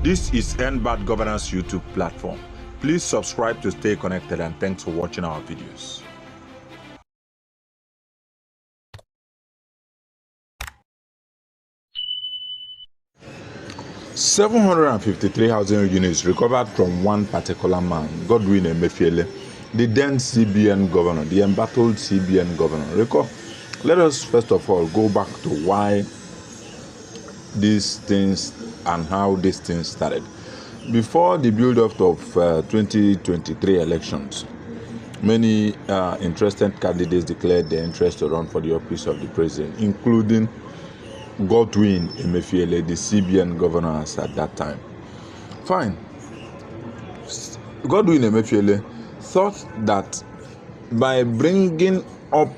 This is End Bad Governance YouTube platform. Please subscribe to stay connected, and thanks for watching our videos. $753 housing units recovered from one particular man, Godwin Emefiele, the then CBN governor, the embattled CBN governor. Let us first of all go back to why these things and how these things started. Before the build-up of 2023 elections, many interested candidates declared their interest to run for the office of the president, including Godwin Emefiele, the CBN governor at that time. Fine. Godwin Emefiele thought that by bringing up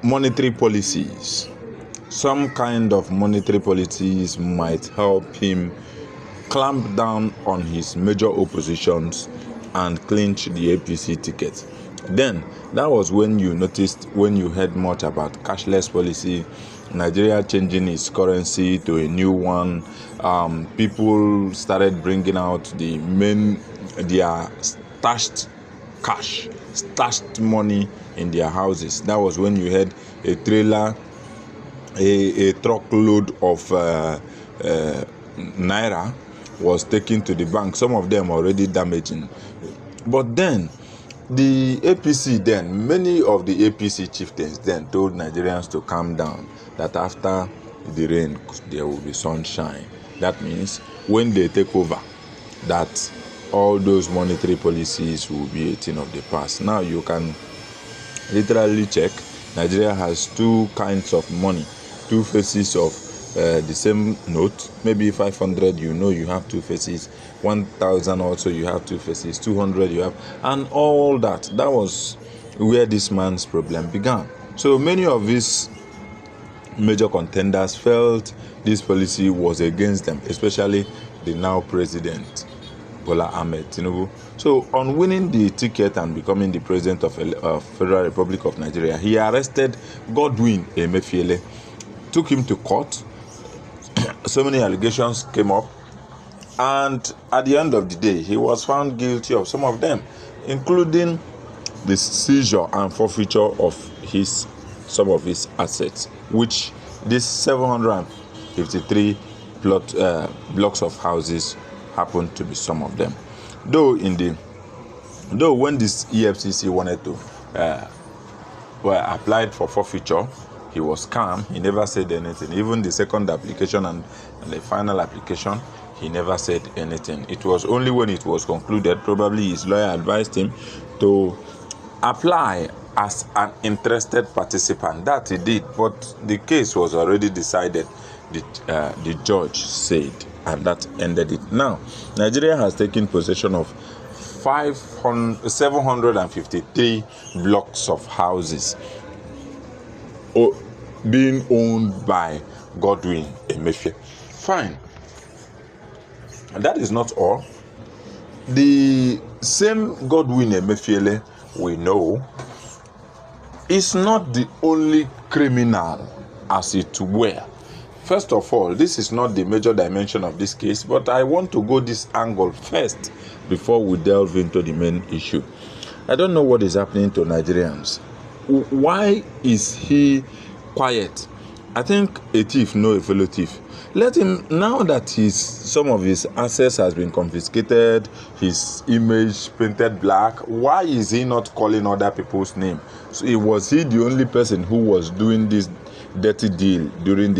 monetary policies, some kind of monetary policies might help him clamp down on his major oppositions and clinch the APC ticket. Then that was when you noticed, when you heard much about cashless policy, Nigeria changing its currency to a new one. People started bringing out their stashed cash, stashed money in their houses. That was when you had a trailer, a truckload of naira was taken to the bank, some of them already damaging. But then the APC, then many of the APC chieftains then told Nigerians to calm down, that after the rain there will be sunshine. That means when they take over, that all those monetary policies will be a thing of the past. Now you can literally check, Nigeria has two kinds of money, two faces of the same note. Maybe 500, you have two faces. 1,000 also, you have two faces. 200 you have, and all that. That was where this man's problem began. So many of these major contenders felt this policy was against them, especially the now president Bola Ahmed Tinubu. So on winning the ticket and becoming the president of Federal Republic of Nigeria, he arrested Godwin Emefiele, took him to court. So many allegations came up, and at the end of the day, he was found guilty of some of them, including the seizure and forfeiture of some of his assets, which these 753 blocks of houses happened to be some of them. Though when this EFCC wanted to applied for forfeiture, he was calm. He never said anything. Even the second application and the final application, he never said anything. It was only when it was concluded, probably his lawyer advised him to apply as an interested participant. That he did, but the case was already decided, the judge said, and that ended it. Now, Nigeria has taken possession of 753 blocks of houses being owned by Godwin Emefiele. Fine. And that is not all. The same Godwin Emefiele we know is not the only criminal, as it were. First of all, this is not the major dimension of this case, but I want to go this angle first before we delve into the main issue. I don't know what is happening to Nigerians. Why is he quiet? I think a thief know a fellow thief. Let him, now that some of his assets has been confiscated, his image painted black, why is he not calling other people's name? So was he the only person who was doing this dirty deal during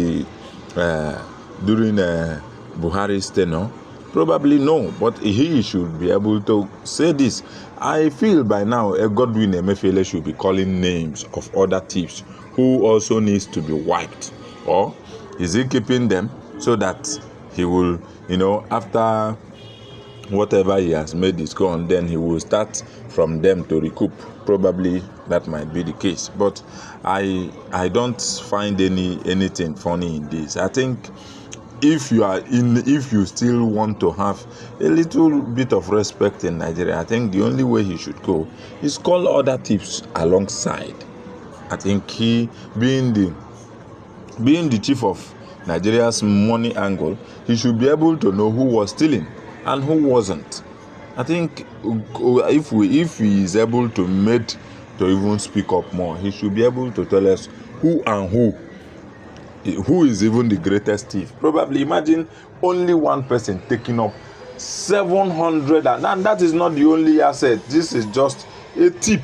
Buhari's tenure? Probably no, but he should be able to say this. I feel by now Godwin Emefiele should be calling names of other thieves who also needs to be wiped. Or is he keeping them so that he will, after whatever he has made is gone, then he will start from them to recoup? Probably that might be the case, but I don't find anything funny in this. I think if you still want to have a little bit of respect in Nigeria, I think the only way he should go is call other thieves alongside. I think he, being the chief of Nigeria's money angle, he should be able to know who was stealing and who wasn't. I think if he is able to even speak up more, he should be able to tell us who is even the greatest thief. Probably imagine only one person taking up 700, and that is not the only asset. This is just a tip,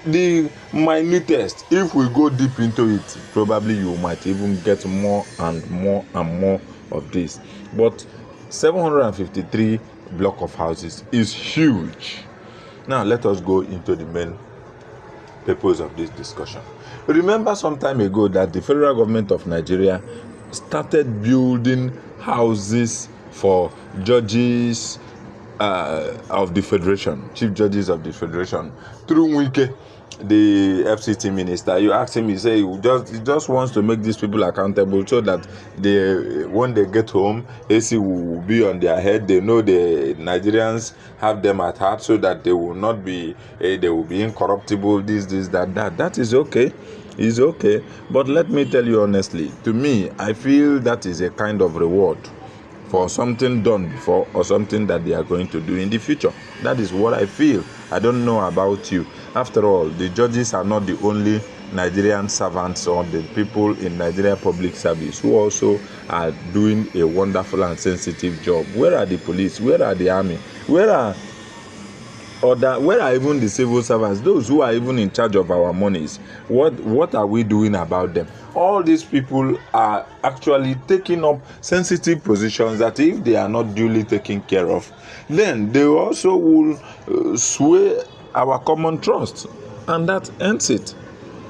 the minutest. If we go deep into it, probably you might even get more and more and more of this. But 753 block of houses is huge. Now let us go into the main purpose of this discussion. Remember some time ago that the federal government of Nigeria started building houses for judges of the federation, chief judges of the federation, through Wike, the FCT minister. You ask him, he say he just wants to make these people accountable so that when they get home, AC will be on their head. They know the Nigerians have them at heart, so that they will not be, they will be incorruptible. This, that. That is okay. It's okay. But let me tell you honestly, to me, I feel that is a kind of reward for something done before or something that they are going to do in the future. That is what I feel. I don't know about you. After all, the judges are not the only Nigerian servants or the people in Nigeria public service who also are doing a wonderful and sensitive job. Where are the police? Where are the army? Where are even the civil servants, those who are even in charge of our monies? What are we doing about them? All these people are actually taking up sensitive positions that if they are not duly taken care of, then they also will sway our common trust, and that ends it.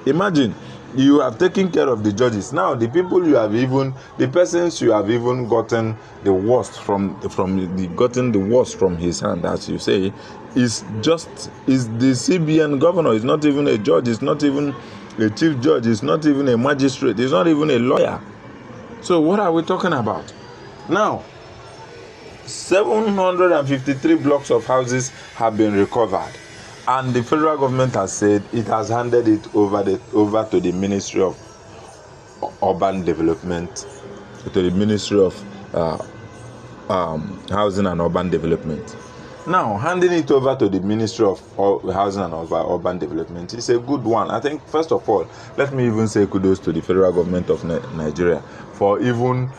Imagine you have taken care of the judges. Now the persons you have even gotten the worst from his hand, as you say, is the CBN governor. Is not even a judge. It's not even a chief judge. It's not even a magistrate. It's not even a lawyer. So what are we talking about now? 753 blocks of houses have been recovered, and the federal government has said it has handed it over to the Ministry of Urban Development, to the Ministry of Housing and Urban Development. Now, handing it over to the Ministry of Housing and Urban Development is a good one. I think, first of all, let me even say kudos to the federal government of Nigeria for even,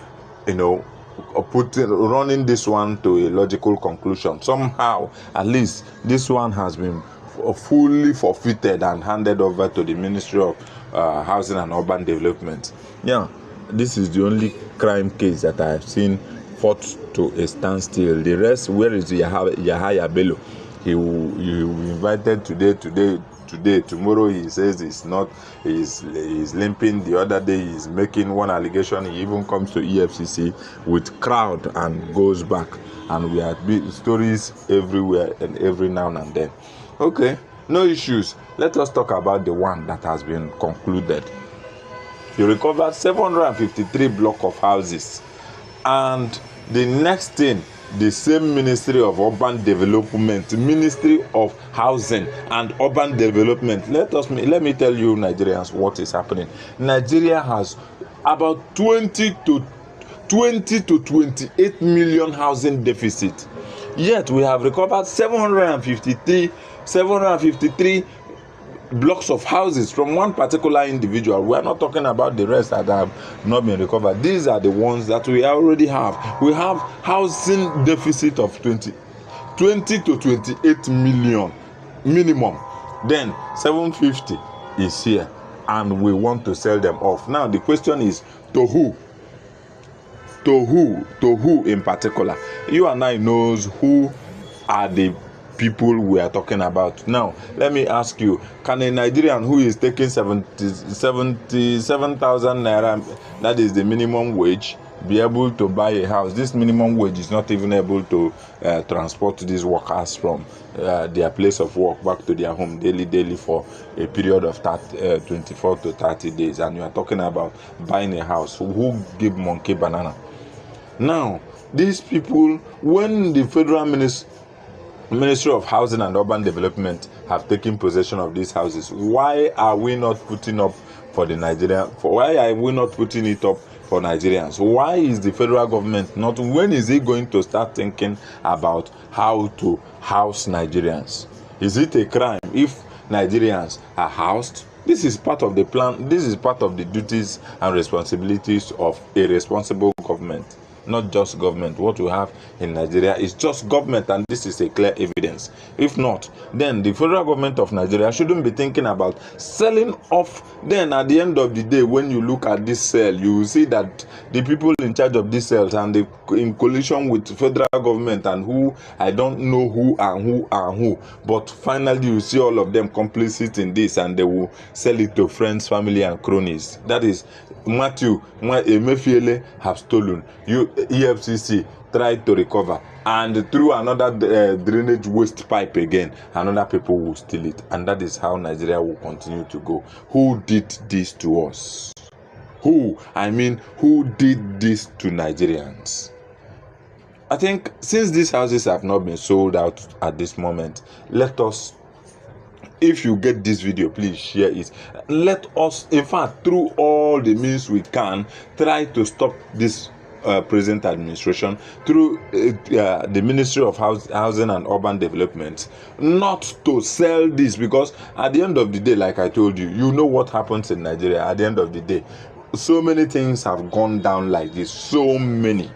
running this one to a logical conclusion. Somehow, at least, this one has been fully forfeited and handed over to the Ministry of Housing and Urban Development. Yeah, this is the only crime case that I have seen fought to a standstill. The rest, where is Yahaya Bello? He invited today. Tomorrow he says he's limping. The other day he's making one allegation. He even comes to EFCC with crowd and goes back. And we have stories everywhere and every now and then. Okay, no issues. Let us talk about the one that has been concluded. You recovered 753 block of houses, and the next thing, the same Ministry of Urban Development, Ministry of Housing and Urban Development. Let me tell you, Nigerians, what is happening. Nigeria has about 20 to 28 million housing deficit. Yet we have recovered 753 blocks of houses from one particular individual. We are not talking about the rest that have not been recovered. These are the ones that we already have. We have housing deficit of 20 to 28 million minimum. Then 750 is here, and we want to sell them off. Now the question is, to who? To who in particular? You and I knows who are the people we are talking about. Now, let me ask you, can a Nigerian who is taking 77,000 naira, that is the minimum wage, be able to buy a house? This minimum wage is not even able to transport these workers from their place of work back to their home daily for a period of 24 to 30 days. And you are talking about buying a house. Who give monkey banana? Now, these people, when the federal Ministry of Housing and Urban Development have taken possession of these houses, why are we not putting up for the Nigeria? Why are we not putting it up for Nigerians. Why is the federal government not, when is it going to start thinking about how to house Nigerians? Is it a crime if Nigerians are housed? This is part of the plan. This is part of the duties and responsibilities of a responsible government, not just government. What we have in Nigeria is just government, and this is a clear evidence. If not, then the federal government of Nigeria shouldn't be thinking about selling off. Then at the end of the day, when you look at this cell, you will see that the people in charge of these cells and the in coalition with federal government, and who I don't know who and who, but finally you see all of them complicit in this, and they will sell it to friends, family, and cronies. That is Matthew Emefiele have stolen. EFCC tried to recover, and through another drainage waste pipe again, another people will steal it, and that is how Nigeria will continue to go. Who did this to us? Who did this to Nigerians? I think since these houses have not been sold out at this moment, let us, if you get this video, please share it. Let us, in fact, through all the means we can, try to stop this present administration through the Ministry of Housing and Urban Development, not to sell this, because at the end of the day, like I told you, you know what happens in Nigeria. At the end of the day, so many things have gone down like this. So many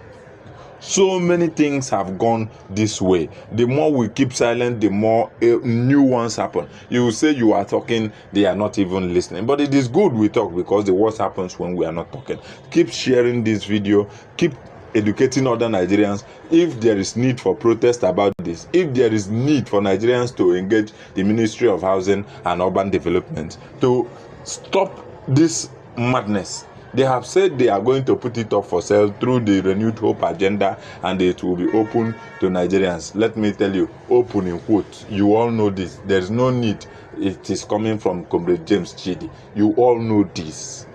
things have gone this way. The more we keep silent, the more new ones happen. You will say you are talking, they are not even listening. But it is good we talk, because the worst happens when we are not talking. Keep sharing this video. Keep educating other Nigerians. If there is need for protest about this, if there is need for Nigerians to engage the Ministry of Housing and Urban Development to stop this madness. They have said they are going to put it up for sale through the Renewed Hope agenda, and it will be open to Nigerians. Let me tell you, open in quotes. You all know this. There is no need. It is coming from Comrade James Chidi. You all know this.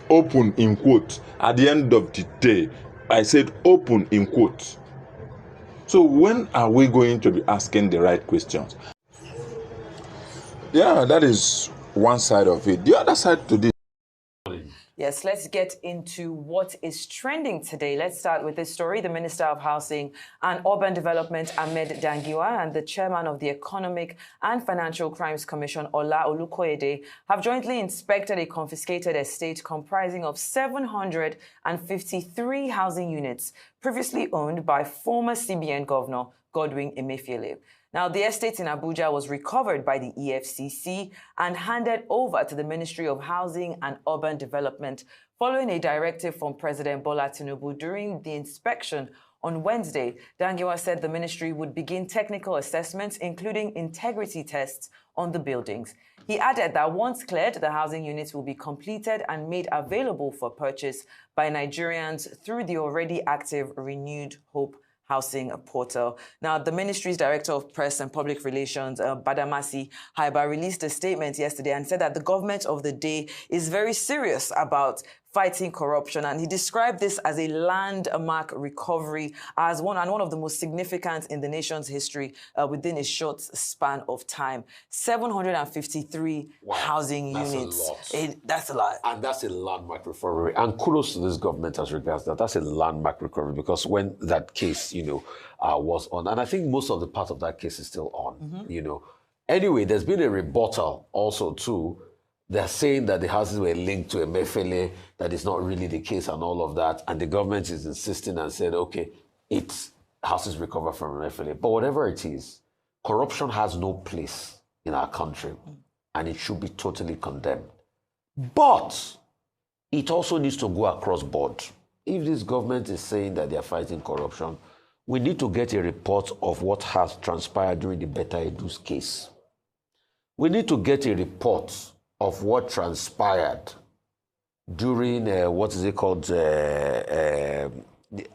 Open in quotes. At the end of the day, I said open in quotes. So when are we going to be asking the right questions? Yeah, that is one side of it. The other side to this. Yes, let's get into what is trending today. Let's start with this story. The Minister of Housing and Urban Development, Ahmed Dangiwa, and the Chairman of the Economic and Financial Crimes Commission, Ola Olukoyede, have jointly inspected a confiscated estate comprising of 753 housing units previously owned by former CBN Governor Godwin Emefiele. Now, the estate in Abuja was recovered by the EFCC and handed over to the Ministry of Housing and Urban Development following a directive from President Bola Tinubu. During the inspection on Wednesday, Dangiwa said the ministry would begin technical assessments, including integrity tests on the buildings. He added that once cleared, the housing units will be completed and made available for purchase by Nigerians through the already active Renewed Hope housing portal. Now, the ministry's Director of Press and Public Relations, Badamasi Haiba, released a statement yesterday and said that the government of the day is very serious about fighting corruption, and he described this as a landmark recovery, as one of the most significant in the nation's history within a short span of time. 753 housing units. That's a lot. And that's a landmark recovery. And kudos to this government as regards that. That's a landmark recovery, because when that case, was on, and I think most of the part of that case is still on, Anyway, there's been a rebuttal also too. They're saying that the houses were linked to Emefiele, that is not really the case and all of that. And the government is insisting and said, okay, it's houses recovered from Emefiele. But whatever it is, corruption has no place in our country, and it should be totally condemned. But it also needs to go across board. If this government is saying that they're fighting corruption, we need to get a report of what has transpired during the Beta Edu's case. We need to get a report of what transpired during, what is it called?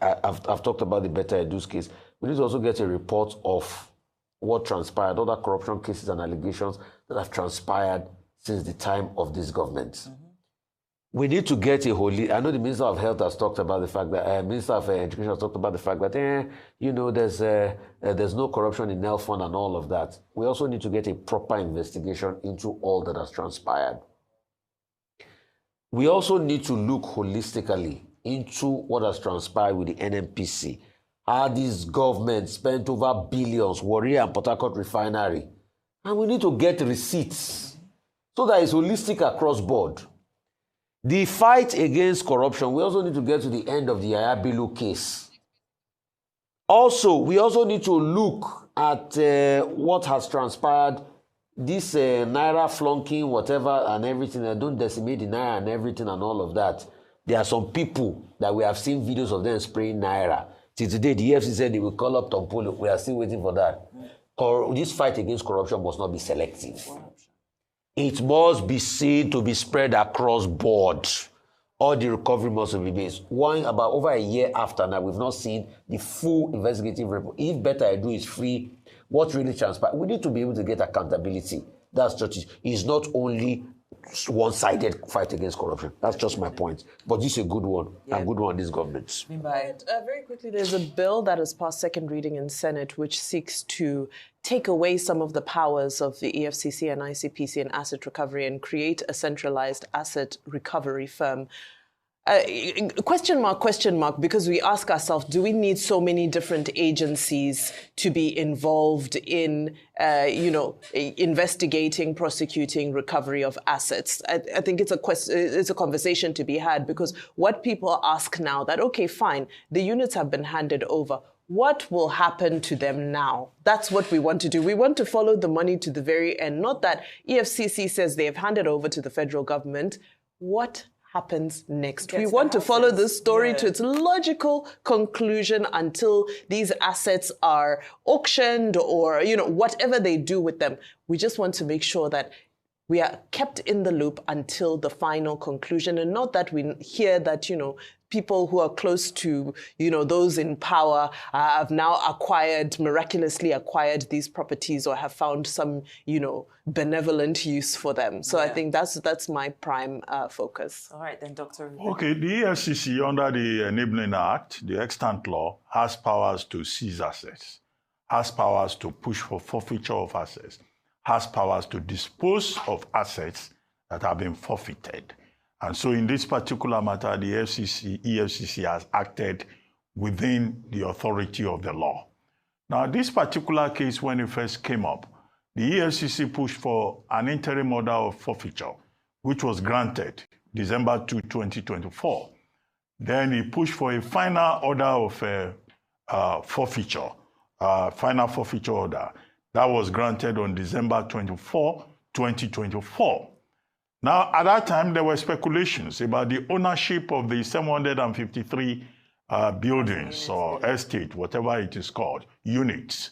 I've talked about the Beta Edu's case. We need to also get a report of what transpired, other corruption cases and allegations that have transpired since the time of this government. We need to get a holy. I know the Minister of Health has talked about the fact that, Minister of Education has talked about the fact that, there's no corruption in health fund and all of that. We also need to get a proper investigation into all that has transpired. We also need to look holistically into what has transpired with the NNPC, how this government spent over billions, Warrior and Port Harcourt refinery, and we need to get receipts so that it's holistic across board. The fight against corruption, we also need to get to the end of the Yaya Bello case. Also, we also need to look at what has transpired, this Naira flunking, whatever, and everything. Don't decimate the Naira and everything and all of that. There are some people that we have seen videos of them spraying Naira. Till today, the EFCC said they will call up Tom Polo. We are still waiting for that. This fight against corruption must not be selective. It must be seen to be spread across board. All the recovery must be based. About over a year after now, we've not seen the full investigative report. If Better I Do is free, what really transpired? We need to be able to get accountability. That's just, it's not only one-sided fight against corruption. That's just my point. But this is a good one, and good one, this government. Very quickly, there's a bill that has passed second reading in Senate which seeks to take away some of the powers of the EFCC and ICPC in asset recovery and create a centralized asset recovery firm. Question mark, because we ask ourselves, do we need so many different agencies to be involved in, investigating, prosecuting, recovery of assets? I think it's a conversation to be had, because what people ask now that, okay, fine, the units have been handed over. What will happen to them now? That's what we want to do. We want to follow the money to the very end, not that EFCC says they have handed over to the federal government. What happens next? We want to follow this story to its logical conclusion until these assets are auctioned or, whatever they do with them. We just want to make sure that we are kept in the loop until the final conclusion, and not that we hear that, people who are close to, those in power have now miraculously acquired these properties or have found some, benevolent use for them. So I think that's my prime focus. All right, then, Dr. Okay, the EFCC, under the Enabling Act, the extant law, has powers to seize assets, has powers to push for forfeiture of assets, has powers to dispose of assets that have been forfeited. And so in this particular matter, the EFCC has acted within the authority of the law. Now, this particular case, when it first came up, the EFCC pushed for an interim order of forfeiture, which was granted December 2, 2024. Then he pushed for a final order of forfeiture, final forfeiture order. That was granted on December 24, 2024. Now, at that time, there were speculations about the ownership of the 753 buildings or estate, whatever it is called, units.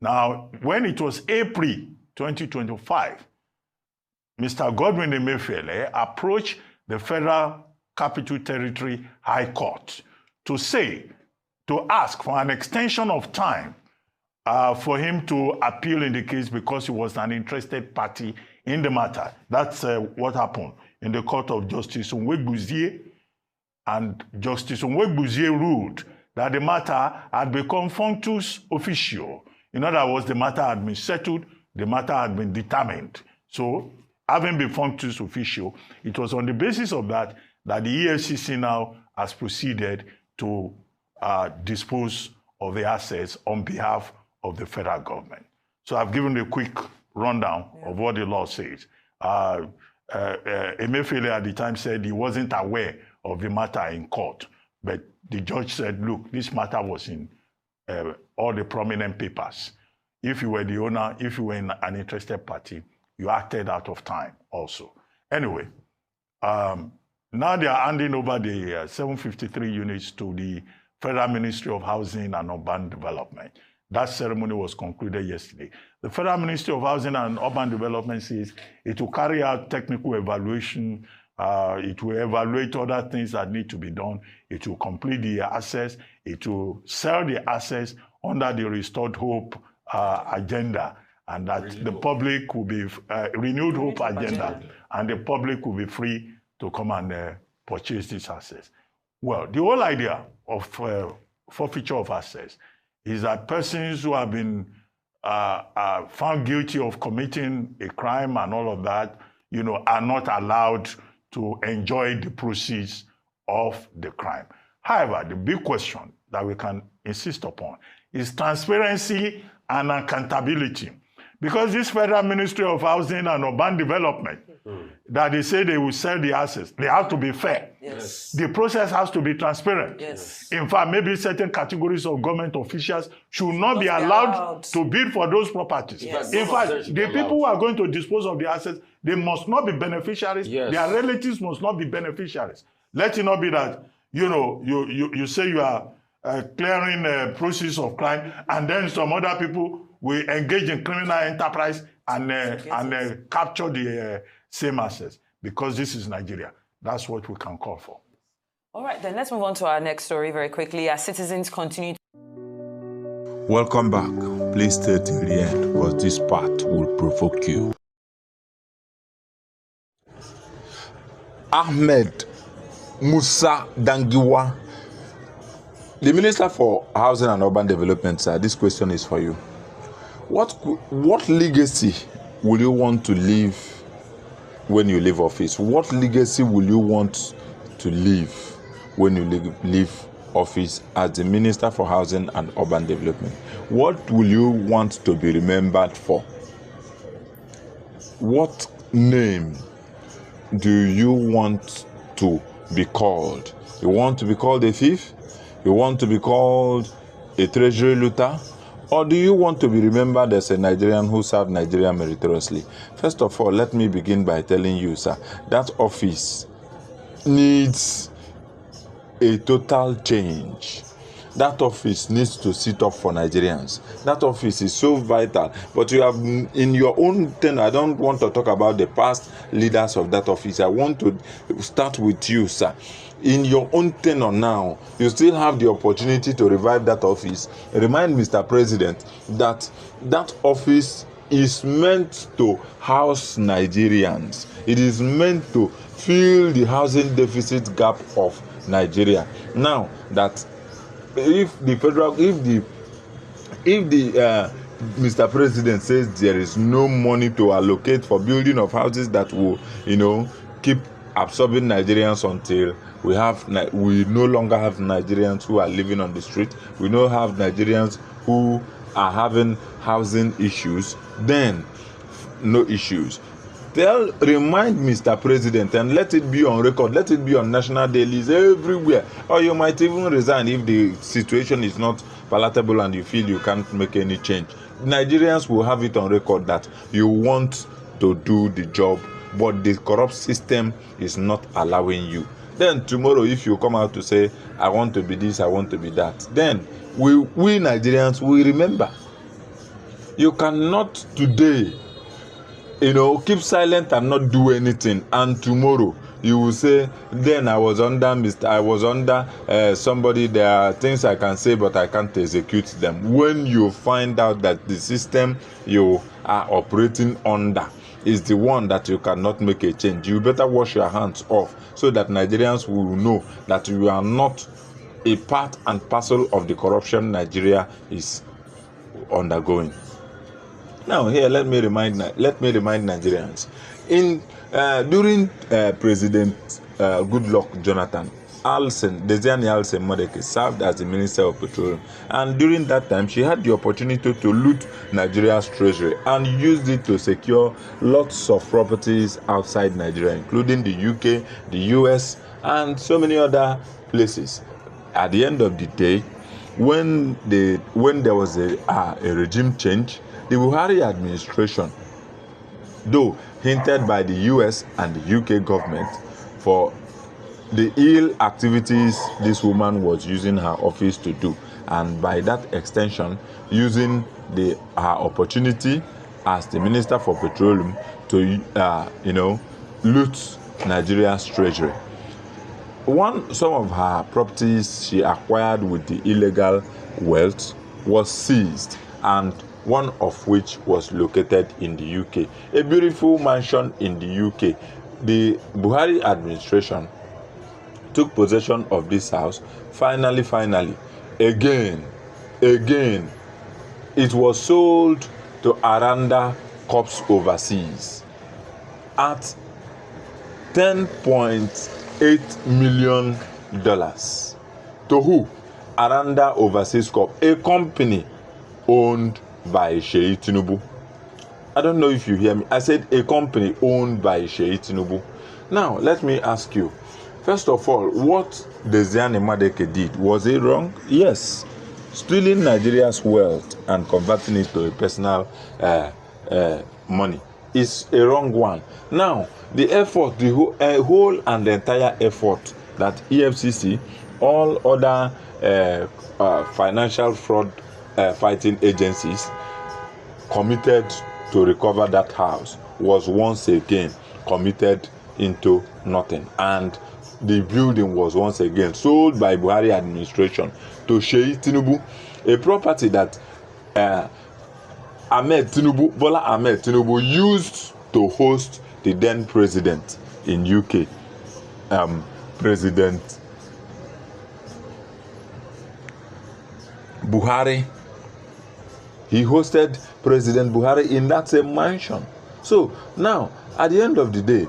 Now, when it was April 2025, Mr. Godwin Emefiele approached the Federal Capital Territory High Court to ask for an extension of time for him to appeal in the case because he was an interested party in the matter. That's what happened in the court of Justice Onwegbuzie. And Justice Onwegbuzie ruled that the matter had become functus officio. In other words, the matter had been settled, the matter had been determined. So, having been functus officio, it was on the basis of that the EFCC now has proceeded to dispose of the assets on behalf of the federal government. So I've given a quick rundown of what the law says. Emefiele at the time said he wasn't aware of the matter in court, but the judge said, look, this matter was in all the prominent papers. If you were the owner, if you were in an interested party, you acted out of time also. Anyway, now they are handing over the 753 units to the Federal Ministry of Housing and Urban Development. That ceremony was concluded yesterday. The Federal Ministry of Housing and Urban Development says it will carry out technical evaluation. It will evaluate other things that need to be done. It will complete the assets. It will sell the assets under the Restored Hope agenda, and that the public will be renewed hope agenda, and the public will be free to come and purchase these assets. Well, the whole idea of forfeiture of assets is that persons who have been found guilty of committing a crime and all of that, are not allowed to enjoy the proceeds of the crime. However, the big question that we can insist upon is transparency and accountability. Because this Federal Ministry of Housing and Urban Development, that they say they will sell the assets, they have to be fair. Yes. The process has to be transparent. Yes. In fact, maybe certain categories of government officials should not be allowed to bid for those properties. Yes. In fact, the people who are going to dispose of the assets, they must not be beneficiaries. Yes. Their relatives must not be beneficiaries. Let it not be that, you say you are clearing a process of crime, and then some other people will engage in criminal enterprise and capture the same assets. Because this is Nigeria. That's what we can call for. All right, then let's move on to our next story very quickly. As citizens continue. Welcome back. Please stay till the end, because this part will provoke you. Ahmed Dangiwa, the Minister for Housing and Urban Development, sir, this question is for you. What legacy will you want to leave when you leave office? What legacy will you want to leave when you leave office as the Minister for Housing and Urban Development? What will you want to be remembered for? What name do you want to be called? You want to be called a thief? You want to be called a treasury looter? Or do you want to be remembered as a Nigerian who served Nigeria meritoriously? First of all, let me begin by telling you, sir, that office needs a total change. That office needs to sit up for Nigerians. That office is so vital. But you have, in your own tenure, I don't want to talk about the past leaders of that office. I want to start with you, sir. In your own tenure now, you still have the opportunity to revive that office. Remind Mr. President that that office is meant to house Nigerians. It is meant to fill the housing deficit gap of Nigeria. Now that if Mr. President says there is no money to allocate for building of houses that will, keep absorbing Nigerians until we no longer have Nigerians who are living on the street, we don't have Nigerians who are having housing issues, then no issues. Remind Mr. President and let it be on record, let it be on national dailies everywhere. Or you might even resign if the situation is not palatable and you feel you can't make any change. Nigerians will have it on record that you want to do the job, but the corrupt system is not allowing you. Then tomorrow, if you come out to say, I want to be this, I want to be that, then we Nigerians will remember. You cannot today keep silent and not do anything, and tomorrow you will say, then I was under somebody, there are things I can say but I can't execute them. When you find out that the system you are operating under is the one that you cannot make a change, you better wash your hands off so that Nigerians will know that you are not a part and parcel of the corruption Nigeria is undergoing. Now here, let me remind Nigerians. During President Goodluck Jonathan, Desiani Alsen Modeke served as the Minister of Petroleum, and during that time she had the opportunity to loot Nigeria's treasury and used it to secure lots of properties outside Nigeria, including the UK, the US, and so many other places. At the end of the day, when there was a regime change, the Buhari administration, though hinted by the US and the UK government for the ill activities this woman was using her office to do, and by that extension using her opportunity as the Minister for Petroleum to loot Nigeria's treasury. Some of her properties she acquired with the illegal wealth was seized, and one of which was located in the UK, a beautiful mansion in the UK. The Buhari administration took possession of this house. Finally, again, it was sold to Aranda Corps overseas at $10.8 million To who? Aranda Overseas Corp, a company owned by Sheyi Tinubu. I don't know if you hear me. I said a company owned by Sheyi Tinubu. Now, let me ask you. First of all, what Desiane Madeke did, was it wrong? Yes. Stealing Nigeria's wealth and converting it to a personal money is a wrong one. Now, the effort, the whole and the entire effort that EFCC, all other financial fraud fighting agencies committed to recover that house was once again committed into nothing, and the building was once again sold by Buhari administration to Sheyi Tinubu, a property that Bola Ahmed Tinubu used to host the then president in UK, President Buhari. He hosted President Buhari in that same mansion. So now, at the end of the day,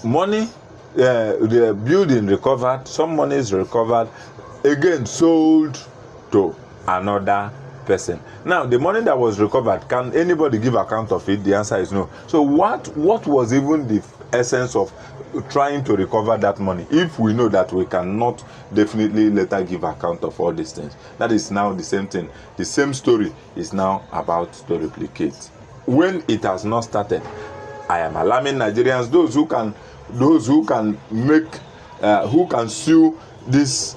money, the building recovered, some money is recovered, again sold to another person. Now, the money that was recovered, can anybody give account of it? The answer is no. So what was even the essence of trying to recover that money if we know that we cannot definitely later give account of all these things? That is now the same thing. The same story is now about to replicate. When it has not started, I am alarming Nigerians, those who can make, who can sue this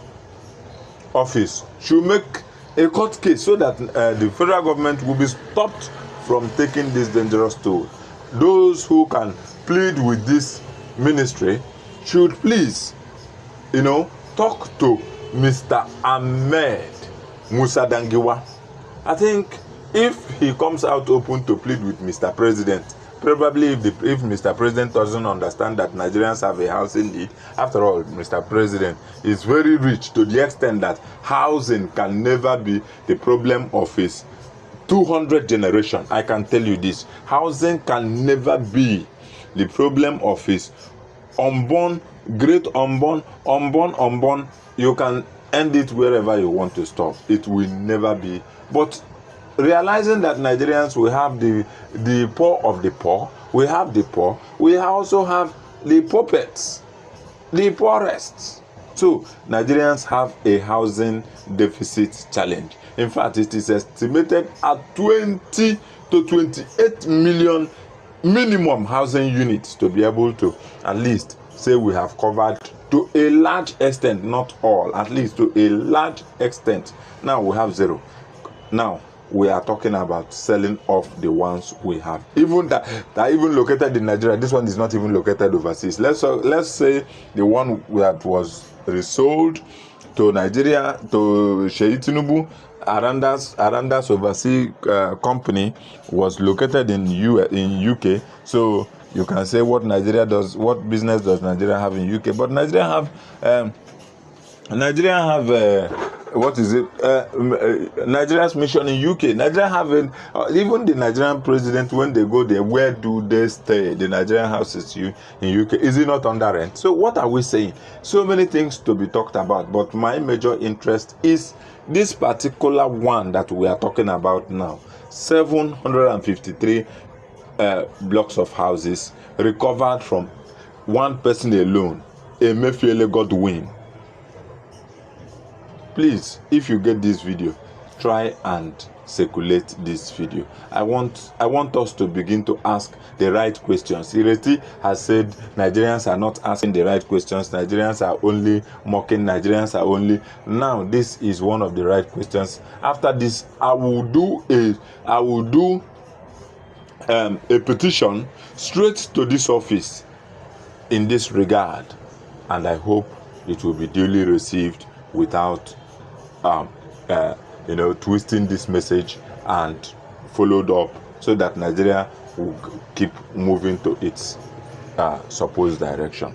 office should make a court case so that the federal government will be stopped from taking this dangerous tool. Those who can plead with this ministry should please, talk to Mr. Ahmed Dangiwa. I think if he comes out open to plead with Mr. President, probably if Mr. President doesn't understand that Nigerians have a housing need, after all, Mr. President is very rich to the extent that housing can never be the problem of his 200 generation. I can tell you this, housing can never be the problem of his unborn, great unborn. You can end it wherever you want to stop. It will never be. But realizing that Nigerians, we have the poor of the poor, we have the poor, we also have the puppets, the poorest. So Nigerians have a housing deficit challenge. In fact, it is estimated at 20 to 28 million minimum housing units to be able to at least say we have covered to a large extent, not all, at least to a large extent. Now we have zero. Now we are talking about selling off the ones we have, even that even located in Nigeria. This one is not even located overseas. Let's say the one that was resold to Nigeria, to Sheyi Tinubu, Aranda's overseas company was located in UK. So you can say what Nigeria does, what business does Nigeria have in UK? But Nigeria have what is it? Nigeria's mission in UK. Nigeria have even the Nigerian president, when they go there, where do they stay? The Nigerian houses in UK, is it not under rent? So what are we saying? So many things to be talked about, but my major interest is this particular one that we are talking about now. 753 blocks of houses recovered from one person alone, Emefiele Godwin. Please, if you get this video, try and circulate this video. I want us to begin to ask the right questions. Ireti has said Nigerians are not asking the right questions. Nigerians are only mocking. Nigerians are only. Now this is one of the right questions. After this, I will do a petition straight to this office in this regard, and I hope it will be duly received without twisting this message and followed up, so that Nigeria will keep moving to its supposed direction.